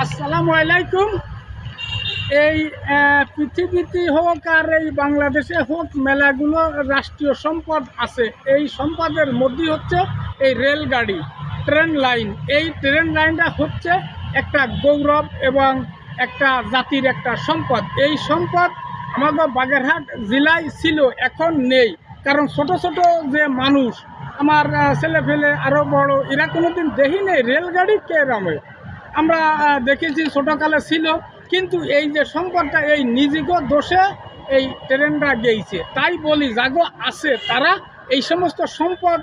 আসসালামু আলাইকুম। এই পৃথিবীতে হোক আর এই বাংলাদেশে হোক, মেলাগুলো রাষ্ট্রীয় সম্পদ আছে। এই সম্পদের মধ্যে হচ্ছে এই রেলগাড়ি, ট্রেন লাইন। এই ট্রেন লাইনটা হচ্ছে একটা গৌরব এবং একটা জাতির একটা সম্পদ। এই সম্পদ আমাদের বাগেরহাট জেলায় ছিল, এখন নেই। কারণ ছোট ছোট যে মানুষ, আমার ছেলে ফেলে আরও বড়, এরা কোনোদিন দেখি নেই রেলগাড়ি কে রামে। আমরা দেখেছি ছোটোকালে ছিল, কিন্তু এই যে সম্পদটা এই নিজেকে দোষে এই ট্রেনটা গেইছে। তাই বলি যাগো আছে তারা এই সমস্ত সম্পদ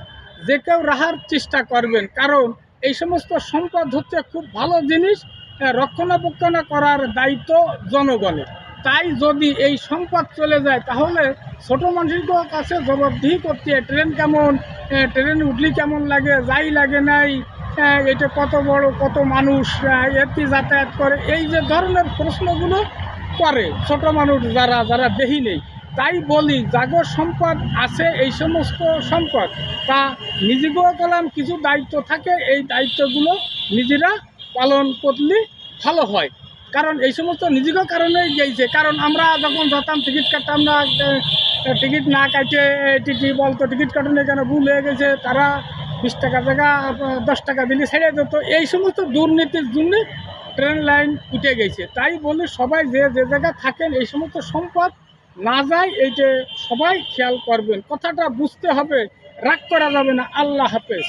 যে কেউ রাখার চেষ্টা করবেন, কারণ এই সমস্ত সম্পদ হচ্ছে খুব ভালো জিনিস, রক্ষণাবেক্ষণ করার দায়িত্ব জনগণের। তাই যদি এই সম্পদ চলে যায় তাহলে ছোট মানুষের কাছে জবাবদিহি করতে, ট্রেন কেমন, ট্রেনে উঠলি কেমন লাগে, যাই লাগে নাই, এটা কত বড়, কত মানুষ এতে যাতায়াত করে, এই যে ধরনের প্রশ্নগুলো করে ছোট মানুষ যারা যারা দেখি নেই। তাই বলি যাগো সম্পদ আছে এই সমস্ত সম্পদ, তা নিজেকেও গেলাম কিছু দায়িত্ব থাকে, এই দায়িত্বগুলো নিজেরা পালন করলে ভালো হয়। কারণ এই সমস্ত নিজেকেও কারণেই গেছে। কারণ আমরা যখন যেতাম টিকিট কাটতাম না, টিকিট না কাটে টিটি বলতো টিকিট কাটুন এখানে ভুল হয়ে গেছে, তারা 20 টাকা জায়গা 10 টাকা দিলে ছেড়ে যেত। এই সমস্ত দুর্নীতির জন্য ট্রেন লাইন উঠে গেছে। তাই বলি সবাই যে যে জায়গায় থাকেন এই সমস্ত সম্পদ না যায়, এই যে সবাই খেয়াল করবেন, কথাটা বুঝতে হবে, রাগ করা যাবে না। আল্লাহ হাফেজ।